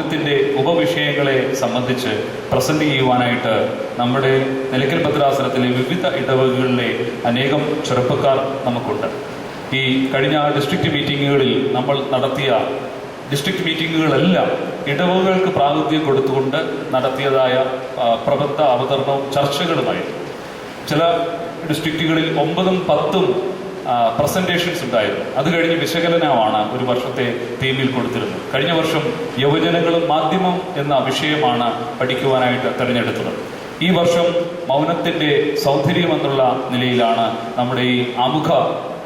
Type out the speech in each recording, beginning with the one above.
മൗനത്തിൻ്റെ ഉപവിഷയങ്ങളെ സംബന്ധിച്ച് പ്രസന്റ് ചെയ്യുവാനായിട്ട് നമ്മുടെ നിലയ്ക്കൽ ഭദ്രാസനത്തിലെ വിവിധ ഇടവകകളിലെ അനേകം ചെറുപ്പക്കാർ നമുക്കുണ്ട്. ഈ കഴിഞ്ഞ ഡിസ്ട്രിക്റ്റ് മീറ്റിങ്ങുകളിൽ നമ്മൾ നടത്തിയ ഡിസ്ട്രിക്റ്റ് മീറ്റിങ്ങുകളെല്ലാം ഇടവകകൾക്ക് പ്രാതിനിധ്യം കൊടുത്തുകൊണ്ട് നടത്തിയതായ പ്രബന്ധ അവതരണവും ചർച്ചകളുമായിരുന്നു. ചില ഡിസ്ട്രിക്റ്റുകളിൽ 9ഉം 10ഉം പ്രസന്റേഷൻസ് ഉണ്ടായിരുന്നു. അത് കഴിഞ്ഞ് വിശകലനമാണ് ഒരു വർഷത്തെ തീമിൽ കൊടുത്തിരുന്നത്. കഴിഞ്ഞ വർഷം യുവജനങ്ങളും മാധ്യമം എന്ന വിഷയമാണ് പഠിക്കുവാനായിട്ട് തിരഞ്ഞെടുത്തത്. ഈ വർഷം മൗനത്തിൻ്റെ സൗന്ദര്യം എന്നുള്ള നിലയിലാണ് നമ്മുടെ ഈ ആമുഖ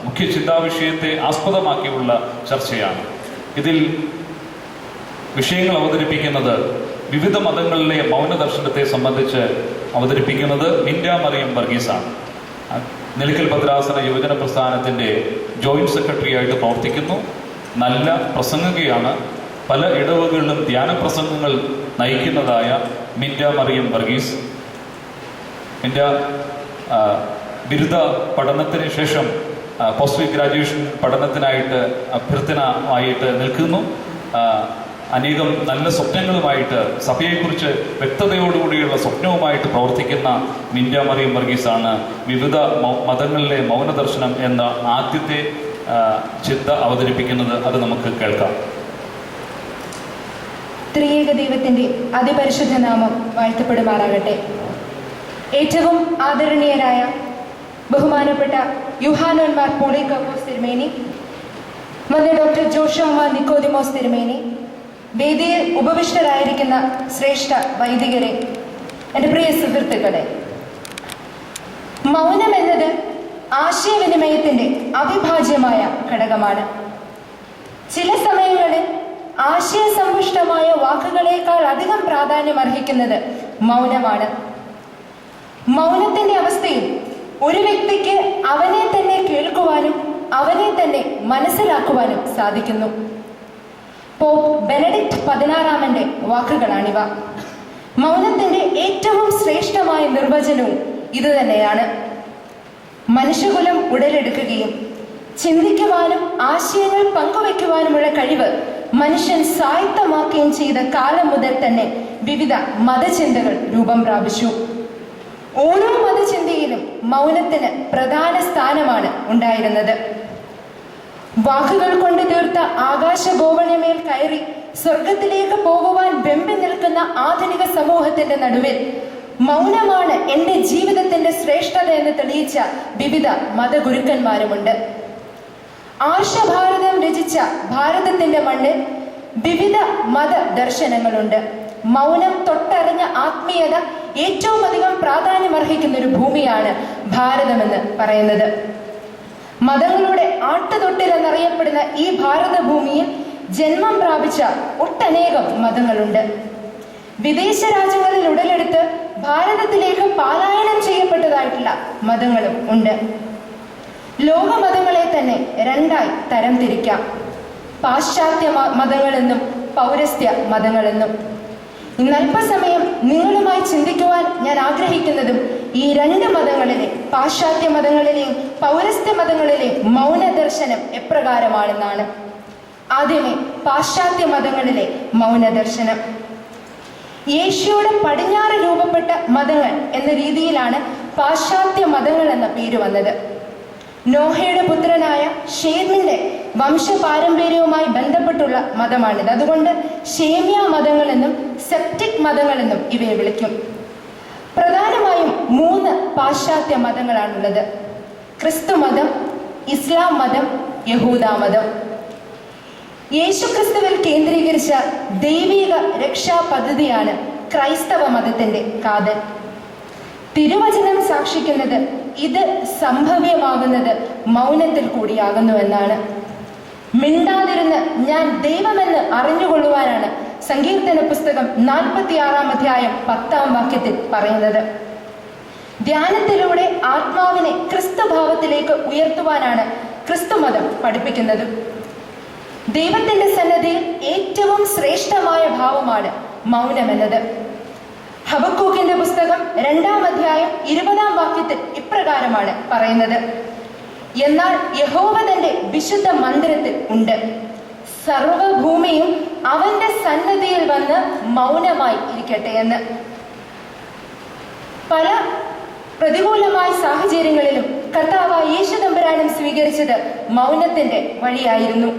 മുഖ്യ ചിന്താവിഷയത്തെ ആസ്പദമാക്കിയുള്ള ചർച്ചയാണ്. ഇതിൽ വിഷയങ്ങൾ അവതരിപ്പിക്കുന്നത് വിവിധ മതങ്ങളിലെ മൗനദർശനത്തെ സംബന്ധിച്ച് അവതരിപ്പിക്കുന്നത് മിൻഡ മറിയം വർഗീസാണ്. നിലയ്ക്കൽ ഭദ്രാസന യുവജന പ്രസ്ഥാനത്തിൻ്റെ ജോയിന്റ് സെക്രട്ടറി ആയിട്ട് പ്രവർത്തിക്കുന്നു. നല്ല പ്രസംഗകയാണ്. പല ഇടവകളിലും ധ്യാന പ്രസംഗങ്ങൾ നയിക്കുന്നതായ മിൻഡ മറിയം വർഗീസ് മിൻഡ ബിരുദ പഠനത്തിന് ശേഷം പോസ്റ്റ് ഗ്രാജുവേഷൻ പഠനത്തിനായിട്ട് അഭ്യർത്ഥനമായിട്ട് നിൽക്കുന്നു. അനേകം നല്ല സ്വപ്നങ്ങളുമായിട്ട് സഭയെക്കുറിച്ച് വ്യക്തതയോടുകൂടിയുള്ള സ്വപ്നവുമായിട്ട് പ്രവർത്തിക്കുന്ന മിൻഡ മറിയം വർഗീസാണ് വിവിധ മതങ്ങളിലെ മൗനദർശനം എന്ന ആദ്യത്തെ ചിന്ത അവതരിപ്പിക്കുന്നത്. അത് നമുക്ക് കേൾക്കാം. ത്രിയേക ദൈവത്തിന്റെ അതിപരിശുദ്ധ നാമം വാഴ്ത്തപ്പെടുമാറാകട്ടെ. ഏറ്റവും ആദരണീയരായ ബഹുമാനപ്പെട്ട യുഹാനോൻ മാർ പോളിക്കോസ് തിരുമേനി, വന്യ ഡോക്ടർ ജോഷുവ നിക്കോദിമോസ് തിരുമേനി, വേദിയിൽ ഉപവിഷ്ടരായിരിക്കുന്ന ശ്രേഷ്ഠ വൈദികരെ, എൻ്റെ പ്രിയ സുഹൃത്തുക്കളെ, മൗനം എന്നത് ആശയവിനിമയത്തിൻ്റെ അവിഭാജ്യമായ ഘടകമാണ്. ചില സമയങ്ങളിൽ ആശയസമ്പുഷ്ടമായ വാക്കുകളേക്കാൾ അധികം പ്രാധാന്യം അർഹിക്കുന്നത് മൗനമാണ്. മൗനത്തിന്റെ അവസ്ഥയിൽ ഒരു വ്യക്തിക്ക് അവനെ തന്നെ കേൾക്കുവാനും അവനെ തന്നെ മനസ്സിലാക്കുവാനും സാധിക്കുന്നു. Pop Benedict 16 വാക്കുകളാണിവ. മൗനത്തിന്റെ ഏറ്റവും ശ്രേഷ്ഠമായ നിർവചനവും ഇതുതന്നെയാണ്. മനുഷ്യകുലം ഉടലെടുക്കുകയും ചിന്തിക്കുവാനും ആശയങ്ങൾ പങ്കുവയ്ക്കുവാനുമുള്ള കഴിവ് മനുഷ്യൻ സ്വായത്തമാക്കുകയും ചെയ്ത കാലം മുതൽ തന്നെ വിവിധ മതചിന്തകൾ രൂപം പ്രാപിച്ചു. ഓരോ മതചിന്തയിലും മൗനത്തിന് പ്രധാന സ്ഥാനമാണ് ഉണ്ടായിരുന്നത്. വാക്കുകൾ കൊണ്ട് തീർത്ത ആകാശഗോവണിമേൽ കയറി സ്വർഗത്തിലേക്ക് പോകുവാൻ വെമ്പി നിൽക്കുന്ന ആധുനിക സമൂഹത്തിന്റെ നടുവിൽ മൗനമാണ് എൻ്റെ ജീവിതത്തിന്റെ ശ്രേഷ്ഠത എന്ന് തെളിയിച്ച വിവിധ മതഗുരുക്കന്മാരുമുണ്ട്. ആർഷഭാരതം രചിച്ച ഭാരതത്തിന്റെ മണ്ണിൽ വിവിധ മതദർശനങ്ങളുണ്ട്. മൗനം തൊട്ടറിഞ്ഞ ആത്മീയത ഏറ്റവും അധികം പ്രാധാന്യം അർഹിക്കുന്ന ഒരു ഭൂമിയാണ് ഭാരതമെന്ന് പറയുന്നത്. മതങ്ങളുടെ ആട്ടുതൊട്ടിൽ എന്നറിയപ്പെടുന്ന ഈ ഭാരതഭൂമിയിൽ ജന്മം പ്രാപിച്ച ഒട്ടനേകം മതങ്ങളുണ്ട്. വിദേശ രാജ്യങ്ങളിൽ ഉടലെടുത്ത് ഭാരതത്തിലേക്ക് പലായനം ചെയ്യപ്പെട്ടതായിട്ടുള്ള മതങ്ങളും ഉണ്ട്. ലോക മതങ്ങളെ തന്നെ രണ്ടായി തരംതിരിക്കാം: പാശ്ചാത്യ മതങ്ങളെന്നും പൗരസ്ത്യ മതങ്ങളെന്നും. ഇന്ന് അല്പസമയം നിങ്ങളുമായി ചിന്തിക്കുവാൻ ഞാൻ ആഗ്രഹിക്കുന്നതും ഈ രണ്ട് മതങ്ങളിലെ, പാശ്ചാത്യ മതങ്ങളിലെയും പൗരസ്ത്യ മതങ്ങളിലെയും മൗനദർശനം എപ്രകാരമാണെന്നാണ്. ആദ്യമേ പാശ്ചാത്യ മതങ്ങളിലെ മൗനദർശനം. യേശുയുടെ പടിഞ്ഞാറ് രൂപപ്പെട്ട മതങ്ങൾ എന്ന രീതിയിലാണ് പാശ്ചാത്യ മതങ്ങൾ എന്ന പേര് വന്നത്. നോഹയുടെ പുത്രനായ ഷേമിന്റെ വംശപാരമ്പര്യവുമായി ബന്ധപ്പെട്ടുള്ള മതമാണിത്. അതുകൊണ്ട് ഷേമ്യ മതങ്ങളെന്നും സെപ്റ്റിക് മതങ്ങളെന്നും ഇവയെ വിളിക്കും. പ്രധാനമായും 3 പാശ്ചാത്യ മതങ്ങളാണുള്ളത്: ക്രിസ്തു മതം, ഇസ്ലാം മതം, യഹൂദ മതം. യേശുക്രിസ്തുവിൽ കേന്ദ്രീകരിച്ച ദൈവിക രക്ഷാ പദ്ധതിയാണ് ക്രൈസ്തവ മതത്തിന്റെ കാതൽ. തിരുവചനം സാക്ഷിക്കുന്നത് ഇത് സംഭവ്യമാകുന്നത് മൗനത്തിൽ കൂടിയാകുന്നുവെന്നാണ്. മിണ്ടാതിരുന്ന് ഞാൻ ദൈവമെന്ന് അറിഞ്ഞുകൊള്ളുവാനാണ് സങ്കീർത്തന പുസ്തകം 46 അധ്യായം 10 വാക്യത്തിൽ പറയുന്നത്. ധ്യാനത്തിലൂടെ ആത്മാവിനെ ക്രിസ്തുഭാവത്തിലേക്ക് ഉയർത്തുവാനാണ് ക്രിസ്തുമതം പഠിപ്പിക്കുന്നത്. ദൈവത്തിന്റെ സന്നദ്ധിയിൽ ഏറ്റവും ശ്രേഷ്ഠമായ ഭാവമാണ് മൗനമെന്നത്. ഹബക്കൂക്കിന്റെ പുസ്തകം 2 അധ്യായം 20 വാക്യത്തിൽ ഇപ്രകാരമാണ് പറയുന്നത്: എന്നാൽ യഹോവ തന്റെ വിശുദ്ധ മന്ദിരത്തിൽ ഉണ്ട്, സർവഭൂമിയും അവന്റെ സന്നദ്ധിയിൽ വന്ന് മൗനമായി ഇരിക്കട്ടെ എന്ന്. പല പ്രതികൂലമായ സാഹചര്യങ്ങളിലും കർത്താവ് യേശു തമ്പുരാനും സ്വീകരിച്ചത് മൗനത്തിന്റെ വഴിയായിരുന്നു.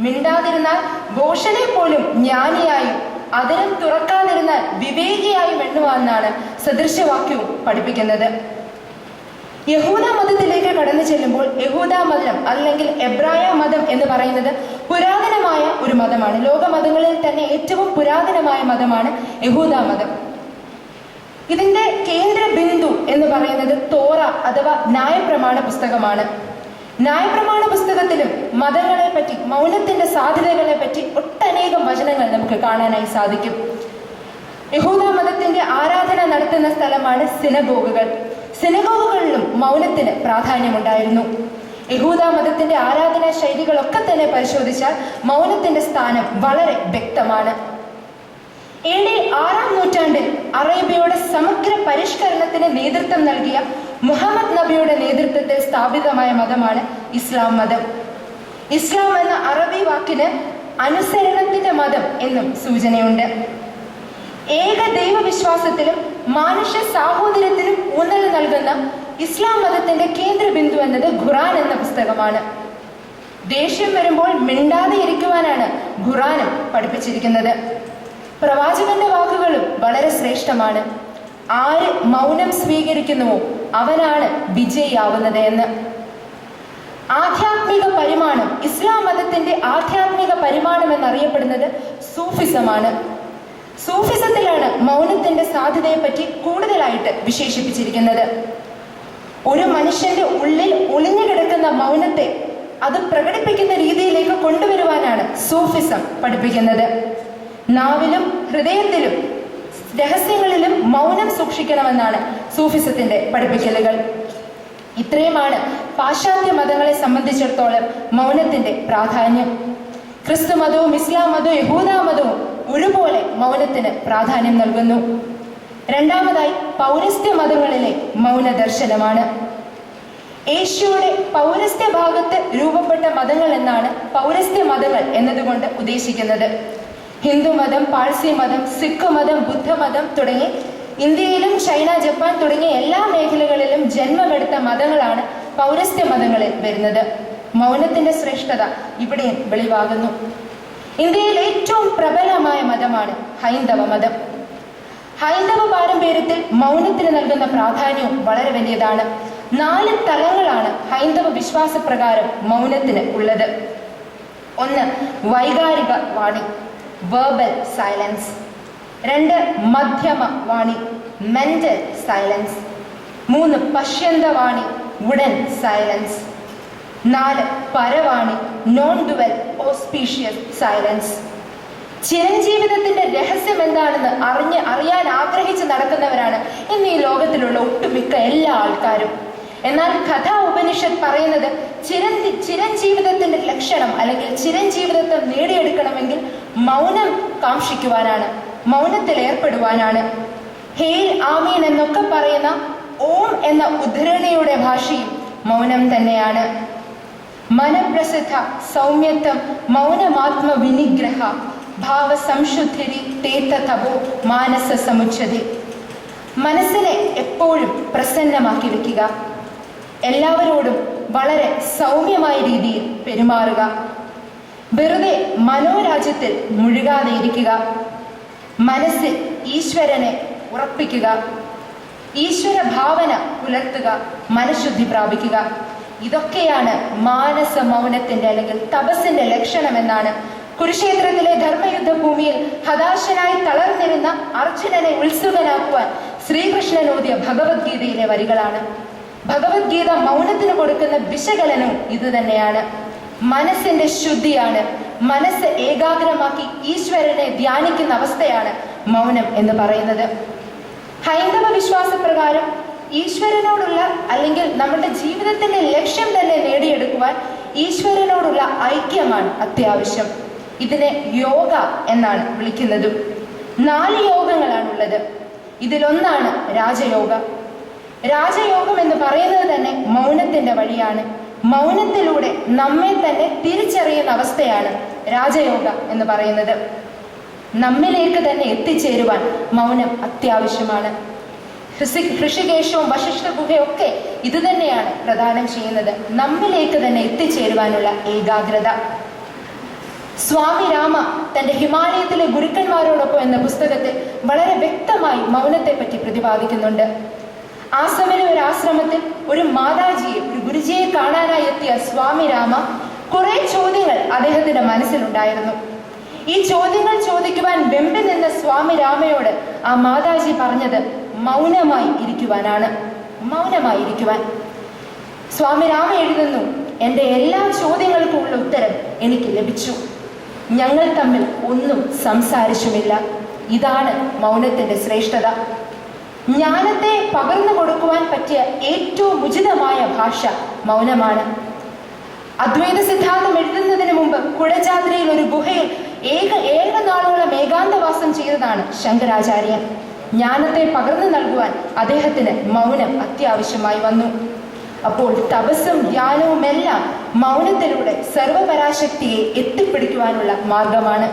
മിണ്ടാതിരുന്നാൽ ഭോഷനെ പോലും ജ്ഞാനിയായും അതിരം തുറക്കാതിരുന്നാൽ വിവേകിയായും എണ്ണുവാന്നാണ് സദൃശവാക്യവും പഠിപ്പിക്കുന്നത്. യഹൂദ മതത്തിലേക്ക് കടന്നു ചെല്ലുമ്പോൾ യഹൂദ മതം അല്ലെങ്കിൽ എബ്രായ മതം എന്ന് പറയുന്നത് പുരാതനമായ ഒരു മതമാണ്. ലോകമതങ്ങളിൽ തന്നെ ഏറ്റവും പുരാതനമായ മതമാണ് യഹൂദ മതം. ഇതിന്റെ കേന്ദ്ര ബിന്ദു എന്ന് പറയുന്നത് തോറ അഥവാ ന്യായപ്രമാണ പുസ്തകമാണ്. ന്യായപ്രമാണ പുസ്തകത്തിലും മതങ്ങളെ പറ്റി, മൗനത്തിന്റെ സാധ്യതകളെ പറ്റി ഒട്ടനേകം വചനങ്ങൾ നമുക്ക് കാണാനായി സാധിക്കും. യഹൂദ മതത്തിന്റെ ആരാധന നടത്തുന്ന സ്ഥലമാണ് സിനഗോഗുകൾ. സിനഗോഗുകളിലും മൗനത്തിന് പ്രാധാന്യമുണ്ടായിരുന്നു. യഹൂദ മതത്തിന്റെ ആരാധനാ ശൈലികളൊക്കെ തന്നെ പരിശോധിച്ചാൽ മൗനത്തിന്റെ സ്ഥാനം വളരെ വ്യക്തമാണ്. AD 6-ാം നൂറ്റാണ്ടിൽ അറേബ്യയുടെ സമഗ്ര പരിഷ്കരണത്തിന് നേതൃത്വം നൽകിയ മുഹമ്മദ് നബിയുടെ നേതൃത്വത്തിൽ സ്ഥാപിതമായ മതമാണ് ഇസ്ലാം മതം. ഇസ്ലാം എന്ന അറബി വാക്കിന് അനുസരണത്തിന്റെ മതം എന്നും സൂചനയുണ്ട്. ഏക ദൈവവിശ്വാസത്തിലും മനുഷ്യ സാഹോദര്യത്തിലും ഊന്നൽ നൽകുന്ന ഇസ്ലാം മതത്തിന്റെ കേന്ദ്ര ബിന്ദു എന്നത് ഖുർആൻ എന്ന പുസ്തകമാണ്. ദേഷ്യം വരുമ്പോൾ മിണ്ടാതെ ഇരിക്കുവാനാണ് ഖുർആനും പഠിപ്പിച്ചിരിക്കുന്നത്. പ്രവാചകന്റെ വാക്കുകളും വളരെ ശ്രേഷ്ഠമാണ്. ആര് മൗനം സ്വീകരിക്കുന്നുവോ അവനാണ് വിജയിയാവുന്നത് എന്ന്. ആധ്യാത്മിക പരിമാണം, ഇസ്ലാം മതത്തിന്റെ ആധ്യാത്മിക പരിമാണം എന്നറിയപ്പെടുന്നത് സൂഫിസമാണ്. സൂഫിസത്തിലാണ് മൗനത്തിന്റെ സാധ്യതയെ പറ്റി കൂടുതലായിട്ട് വിശേഷിപ്പിച്ചിരിക്കുന്നത്. ഒരു മനുഷ്യന്റെ ഉള്ളിൽ ഒളിഞ്ഞു കിടക്കുന്ന മൗനത്തെ അത് പ്രകടിപ്പിക്കുന്ന രീതിയിലേക്ക് കൊണ്ടുവരുവാനാണ് സൂഫിസം പഠിപ്പിക്കുന്നത്. നാവിലും ഹൃദയത്തിലും രഹസ്യങ്ങളിലും മൗനം സൂക്ഷിക്കണമെന്നാണ് സൂഫിസത്തിന്റെ പഠിപ്പിക്കലുകൾ. ഇത്രയുമാണ് പാശ്ചാത്യ മതങ്ങളെ സംബന്ധിച്ചിടത്തോളം മൗനത്തിന്റെ പ്രാധാന്യം. ക്രിസ്തു മതവും ഇസ്ലാം മതവും യഹൂദ മതവും ഒരുപോലെ മൗനത്തിന് പ്രാധാന്യം നൽകുന്നു. രണ്ടാമതായി പൗരസ്ത്യ മതങ്ങളിലെ മൗന ദർശനമാണ്. യേശുവിടെ പൗരസ്ത്യ ഭാഗത്ത് രൂപപ്പെട്ട മതങ്ങൾ എന്നാണ് പൗരസ്ത്യ മതങ്ങൾ എന്നതുകൊണ്ട് ഉദ്ദേശിക്കുന്നത്. ഹിന്ദുമതം, പാഴ്സി മതം, സിഖ് മതം, ബുദ്ധമതം തുടങ്ങി ഇന്ത്യയിലും ചൈന, ജപ്പാൻ തുടങ്ങിയ എല്ലാ മേഖലകളിലും ജന്മമെടുത്ത മതങ്ങളാണ് പൗരസ്ത്യ മതങ്ങളിൽ വരുന്നത്. മൗനത്തിന്റെ ശ്രേഷ്ഠത ഇവിടെ വെളിവാകുന്നു. ഇന്ത്യയിൽ ഏറ്റവും പ്രബലമായ മതമാണ് ഹൈന്ദവ മതം. ഹൈന്ദവ പാരമ്പര്യത്തിൽ മൗനത്തിന് നൽകുന്ന പ്രാധാന്യവും വളരെ വലിയതാണ്. 4 തലങ്ങളാണ് ഹൈന്ദവ വിശ്വാസപ്രകാരം മൗനത്തിന് ഉള്ളത്. 1. വൈകാരിക വാണി, വെർബൽ സൈലൻസ്. 2. മധ്യമ വാണി, മെന്റൽ സൈലൻസ്. 3. പശ്യന്തവാണി, വുഡൻ സൈലൻസ്. 4. പരവാണി, നോൺ ഡുവൽ ഓസ്പീഷ്യസ് സൈലൻസ്. ചിരഞ്ജീവിതത്തിന്റെ രഹസ്യം എന്താണെന്ന് അറിയാൻ ആഗ്രഹിച്ച് നടക്കുന്നവരാണ് ഇന്ന് ഈ ലോകത്തിലുള്ള ഒട്ടുമിക്ക എല്ലാ ആൾക്കാരും. എന്നാൽ കഥാ ഉപനിഷത്ത് പറയുന്നത് ചിരഞ്ജീവിതത്തിന്റെ ലക്ഷണം അല്ലെങ്കിൽ ചിരഞ്ജീവിതത്തെ നേടിയെടുക്കണമെങ്കിൽ മൗനം കാക്ഷിക്കുവാനാണ്, മൗനത്തിൽ ഏർപ്പെടുവാനാണ്. ഹേൽ ആമീൻ എന്നൊക്കെ പറയുന്ന ഓം എന്ന ഉദ്ധരണിയുടെ ഭാഷയും മൗനം തന്നെയാണ്. മനപ്രസിദ്ധ സൗമ്യത്വം മൗനമാത്മ വിനിഗ്രഹ ഭാവ സംശുദ്ധിരി തേത്ത തപോ മാനസ സമുച്ചതി. മനസ്സിനെ എപ്പോഴും പ്രസന്നമാക്കി വെക്കുക. എല്ലാവരോടും വളരെ സൗമ്യമായ രീതിയിൽ പെരുമാറുക. വെറുതെ മനോരാജ്യത്തിൽ മുഴുകാതെ ഇരിക്കുക. മനസ്സിൽ ഈശ്വരനെ ഉറപ്പിക്കുക. ഈശ്വര ഭാവന പുലർത്തുക. മനഃശുദ്ധി പ്രാപിക്കുക. ഇതൊക്കെയാണ് മാനസ മൗനത്തിന്റെ അല്ലെങ്കിൽ തപസ്സിന്റെ ലക്ഷണമെന്നാണ് കുരുക്ഷേത്രത്തിലെ ധർമ്മയുദ്ധ ഭൂമിയിൽ ഹതാശനായി തളർന്നിരുന്ന അർജുനനെ ഉത്സുകനാക്കുവാൻ ശ്രീകൃഷ്ണൻ ഓതിയ ഭഗവത്ഗീതയിലെ വരികളാണ്. ഭഗവത്ഗീത മൗനത്തിന് കൊടുക്കുന്ന വിശകലനവും ഇതുതന്നെയാണ്. മനസ്സിന്റെ ശുദ്ധിയാണ്. മനസ്സ് ഏകാഗ്രമാക്കി ഈശ്വരനെ ധ്യാനിക്കുന്ന അവസ്ഥയാണ് മൗനം എന്ന് പറയുന്നത്. ഹൈന്ദവ വിശ്വാസപ്രകാരം ഈശ്വരനോടുള്ള അല്ലെങ്കിൽ നമ്മുടെ ജീവിതത്തിന്റെ ലക്ഷ്യം തന്നെ നേടിയെടുക്കുവാൻ ഈശ്വരനോടുള്ള ഐക്യമാണ് അത്യാവശ്യം. ഇതിനെ യോഗ എന്നാണ് വിളിക്കുന്നത്. 4 യോഗങ്ങളാണുള്ളത്. ഇതിലൊന്നാണ് രാജയോഗ. രാജയോഗം എന്ന് പറയുന്നത് തന്നെ മൗനത്തിന്റെ വഴിയാണ്. മൗനത്തിലൂടെ നമ്മെ തന്നെ തിരിച്ചറിയുന്ന അവസ്ഥയാണ് രാജയോഗ എന്ന് പറയുന്നത്. നമ്മിലേക്ക് തന്നെ എത്തിച്ചേരുവാൻ മൗനം അത്യാവശ്യമാണ്. ഋഷികേശവും വശിഷ്ഠ ഗുഹയൊക്കെ ഇത് തന്നെയാണ് പ്രദാനം ചെയ്യുന്നത്, നമ്മിലേക്ക് തന്നെ എത്തിച്ചേരുവാനുള്ള ഏകാഗ്രത. സ്വാമി രാമ തന്റെ ഹിമാലയത്തിലെ ഗുരുക്കന്മാരോടൊപ്പം എന്ന പുസ്തകത്തിൽ വളരെ വ്യക്തമായി മൗനത്തെ പറ്റി പ്രതിപാദിക്കുന്നുണ്ട്. ആശ്രമിലെ ഒരു ആശ്രമത്തിൽ ഒരു മാതാജിയെ, ഒരു ഗുരുജിയെ കാണാനായി എത്തിയ സ്വാമി രാമ കുറെ ചോദ്യങ്ങൾ അദ്ദേഹത്തിന്റെ മനസ്സിലുണ്ടായിരുന്നു. ഈ ചോദ്യങ്ങൾ ചോദിക്കുവാൻ വെമ്പി നിന്ന സ്വാമി രാമയോട് ആ മാതാജി പറഞ്ഞത് മൗനമായി ഇരിക്കുവാനാണ്. മൗനമായി ഇരിക്കുവാൻ. സ്വാമി രാമ എഴുതുന്നു, എൻ്റെ എല്ലാ ചോദ്യങ്ങൾക്കുമുള്ള ഉത്തരം എനിക്ക് ലഭിച്ചു. ഞങ്ങൾ തമ്മിൽ ഒന്നും സംസാരിച്ചുമില്ല. ഇതാണ് മൗനത്തിന്റെ ശ്രേഷ്ഠത. ജ്ഞാനത്തെ പകർന്നു കൊടുക്കുവാൻ പറ്റിയ ഏറ്റവും ഉചിതമായ ഭാഷ മൗനമാണ്. അദ്വൈത സിദ്ധാന്തം എഴുതുന്നതിന് മുമ്പ് കുടജാദ്രിയിൽ ഒരു ഗുഹയിൽ ഏഴ് നാളോളം ഏകാന്തവാസം ചെയ്തതാണ് ശങ്കരാചാര്യൻ. ജ്ഞാനത്തെ പകർന്നു നൽകുവാൻ അദ്ദേഹത്തിന് മൗനം അത്യാവശ്യമായി വന്നു. അപ്പോൾ തപസ്സും ധ്യാനവും എല്ലാം മൗനത്തിലൂടെ സർവപരാശക്തിയെ എത്തിപ്പിടിക്കുവാനുള്ള മാർഗമാണ്.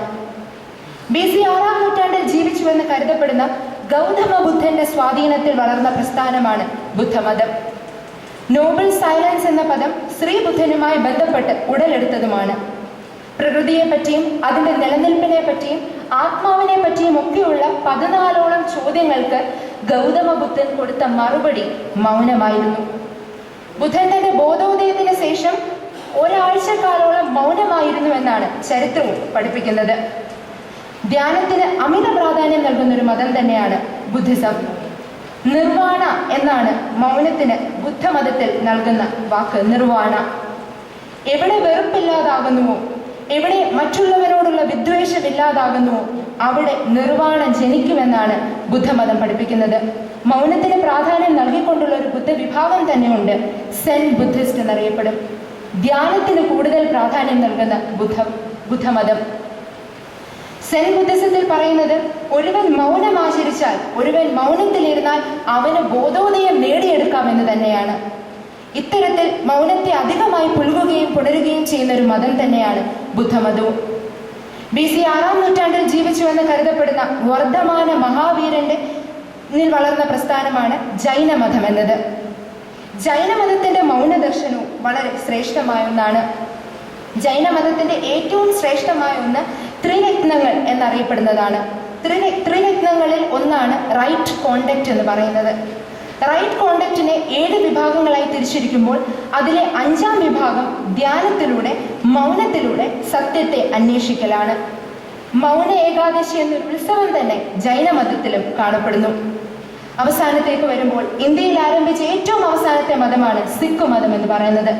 BC 6-ാം നൂറ്റാണ്ടിൽ ജീവിച്ചുവെന്ന് കരുതപ്പെടുന്ന ഗൗതമ ബുദ്ധന്റെ സ്വാധീനത്തിൽ വളർന്ന പ്രസ്ഥാനമാണ് ബുദ്ധമതം. നോബിൾ സൈലൻസ് എന്ന പദം ശ്രീബുദ്ധനുമായി ബന്ധപ്പെട്ട് ഉടലെടുത്തതുമാണ്. പ്രകൃതിയെ പറ്റിയും അതിന്റെ നിലനിൽപ്പിനെ പറ്റിയും ആത്മാവിനെ പറ്റിയും ഒക്കെയുള്ള 14ഓളം ചോദ്യങ്ങൾക്ക് ഗൗതമ ബുദ്ധൻ കൊടുത്ത മറുപടി മൗനമായിരുന്നു. ബുദ്ധൻ തന്റെ ബോധോദയത്തിന് ശേഷം ഒരാഴ്ചക്കാലോളം മൗനമായിരുന്നു എന്നാണ് ചരിത്രവും പഠിപ്പിക്കുന്നത്. ധ്യാനത്തിന് അമിത പ്രാധാന്യം നൽകുന്ന ഒരു മതം തന്നെയാണ് ബുദ്ധിസം. നിർവാണ എന്നാണ് മൗനത്തിന് ബുദ്ധമതത്തിൽ നൽകുന്ന വാക്ക്. നിർവാണ. എവിടെ വെറുപ്പില്ലാതാകുന്നുവോ, എവിടെ മറ്റുള്ളവരോടുള്ള വിദ്വേഷമില്ലാതാകുന്നുവോ അവിടെ നിർവാണം ജനിക്കുമെന്നാണ് ബുദ്ധമതം പഠിപ്പിക്കുന്നത്. മൗനത്തിന് പ്രാധാന്യം നൽകിക്കൊണ്ടുള്ള ഒരു ബുദ്ധ വിഭാഗം തന്നെയുണ്ട്, സെൻ ബുദ്ധിസ്റ്റ് എന്നറിയപ്പെടും. ധ്യാനത്തിന് കൂടുതൽ പ്രാധാന്യം നൽകുന്ന ബുദ്ധമതം. സെൻ ബുദ്ധിസത്തിൽ പറയുന്നത്, ഒരുവൻ മൗനം ആചരിച്ചാൽ, ഒരുവൻ മൗനത്തിലിരുന്നാൽ അവന് ബോധോദയം നേടിയെടുക്കാമെന്ന് തന്നെയാണ്. ഇത്തരത്തിൽ മൗനത്തെ അധികമായി പുൽകുകയും പുണരുകയും ചെയ്യുന്ന ഒരു മതം തന്നെയാണ് ബുദ്ധമതവും. BC 6-ാം നൂറ്റാണ്ടിൽ ജീവിച്ചുവെന്ന് കരുതപ്പെടുന്ന വർദ്ധമാന മഹാവീരന്റെ വളർന്ന പ്രസ്ഥാനമാണ് ജൈനമതം എന്നത്. ജൈനമതത്തിന്റെ മൗനദർശനവും വളരെ ശ്രേഷ്ഠമായ ഒന്നാണ്. ജൈനമതത്തിന്റെ ഏറ്റവും ശ്രേഷ്ഠമായ ഒന്ന് ത്രിരത്നങ്ങൾ എന്നറിയപ്പെടുന്നതാണ്. ത്രിരത്നങ്ങളിൽ ഒന്നാണ് റൈറ്റ് കോണ്ടക്ട് എന്ന് പറയുന്നത്. റൈറ്റ് കോണ്ടക്റ്റിനെ 7 വിഭാഗങ്ങളായി തിരിച്ചിരിക്കുമ്പോൾ അതിലെ 5-ാം വിഭാഗം ധ്യാനത്തിലൂടെ, മൗനത്തിലൂടെ സത്യത്തെ അന്വേഷിക്കലാണ്. മൗന ഏകാദശി എന്നൊരു ഉത്സവം തന്നെ ജൈനമതത്തിലും കാണപ്പെടുന്നു. അവസാനത്തേക്ക് വരുമ്പോൾ ഇന്ത്യയിൽ ആരംഭിച്ച ഏറ്റവും അവസാനത്തെ മതമാണ് സിഖ് മതം എന്ന് പറയുന്നത്.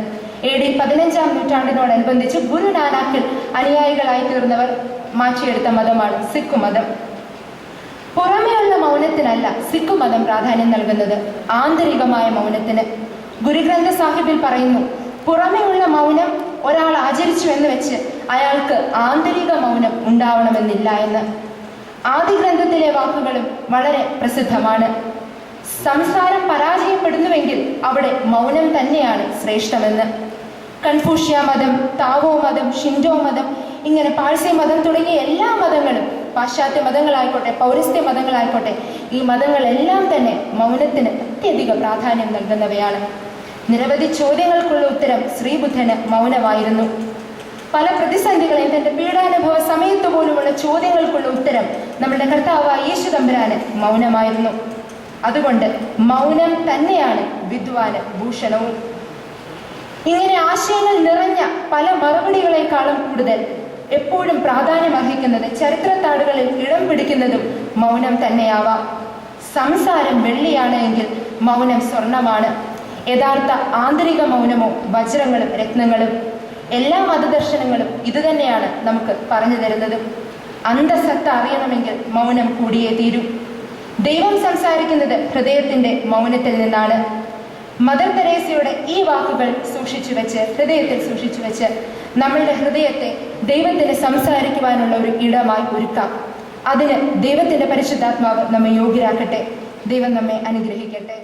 AD 15-ാം നൂറ്റാണ്ടിനോടനുബന്ധിച്ച് ഗുരു നാനാക്കിൽ അനുയായികളായി തീർന്നവർ മാറ്റിയെടുത്ത മതമാണ് സിഖ് മതം. പുറമെയുള്ള മൗനത്തിനല്ല സിഖ് മതം പ്രാധാന്യം നൽകുന്നത്, ആന്തരികമായ മൗനത്തിന്. ഗുരുഗ്രന്ഥ സാഹിബിൽ പറയുന്നു, പുറമെയുള്ള മൗനം ഒരാൾ ആചരിച്ചു എന്ന് വെച്ച് അയാൾക്ക് ആന്തരിക മൗനം ഉണ്ടാവണമെന്നില്ല എന്ന്. ആദി ഗ്രന്ഥത്തിലെ വാക്കുകളും വളരെ പ്രസിദ്ധമാണ്. സംസാരം പരാജയപ്പെടുന്നുവെങ്കിൽ അവിടെ മൗനം തന്നെയാണ് ശ്രേഷ്ഠമെന്ന്. കൺഫ്യൂഷ്യ മതം, താവോ മതം, ഷിൻഡോ മതം, ഇങ്ങനെ പാഴ്സി മതം തുടങ്ങിയ എല്ലാ മതങ്ങളും, പാശ്ചാത്യ മതങ്ങളായിക്കോട്ടെ, പൗരസ്ത്യ മതങ്ങളായിക്കോട്ടെ, ഈ മതങ്ങളെല്ലാം തന്നെ മൗനത്തിന് അത്യധിക പ്രാധാന്യം നൽകുന്നവയാണ്. നിരവധി ചോദ്യങ്ങൾക്കുള്ള ഉത്തരം ശ്രീബുദ്ധന് മൗനമായിരുന്നു. പല പ്രതിസന്ധികളെയും തന്റെ പീഡാനുഭവ സമയത്ത് പോലുമുള്ള ചോദ്യങ്ങൾക്കുള്ള ഉത്തരം നമ്മുടെ കർത്താവായ യേശു തമ്പുരാന് മൗനമായിരുന്നു. അതുകൊണ്ട് മൗനം തന്നെയാണ് വിദ്വാന് ഭൂഷണവും. ഇങ്ങനെ ആശയങ്ങൾ നിറഞ്ഞ പല മറുപടികളെക്കാളും കൂടുതൽ എപ്പോഴും പ്രാധാന്യം അർഹിക്കുന്നത്, ചരിത്രത്താളുകളിൽ ഇടം പിടിക്കുന്നതും മൗനം തന്നെയാവാം. സംസാരം വെള്ളിയാണ് എങ്കിൽ മൗനം സ്വർണമാണ്. യഥാർത്ഥ ആന്തരിക മൗനമോ വജ്രങ്ങളും രത്നങ്ങളും. എല്ലാ മതദർശനങ്ങളും ഇതുതന്നെയാണ് നമുക്ക് പറഞ്ഞു തരുന്നത്. അന്തസത്ത അറിയണമെങ്കിൽ മൗനം കൂടിയേ തീരൂ. ദൈവം സംസാരിക്കുന്നത് ഹൃദയത്തിന്റെ മൗനത്തിൽ നിന്നാണ്. മദർ തെരേസയുടെ ഈ വാക്കുകൾ ഹൃദയത്തിൽ സൂക്ഷിച്ചു വെച്ച് നമ്മളുടെ ഹൃദയത്തെ ദൈവത്തിന് സംസാരിക്കുവാനുള്ള ഒരു ഇടമായി ഒരുക്കാം. അതിന് ദൈവത്തിന്റെ പരിശുദ്ധാത്മാവ് നമ്മെ യോഗ്യരാക്കട്ടെ. ദൈവം നമ്മെ അനുഗ്രഹിക്കട്ടെ.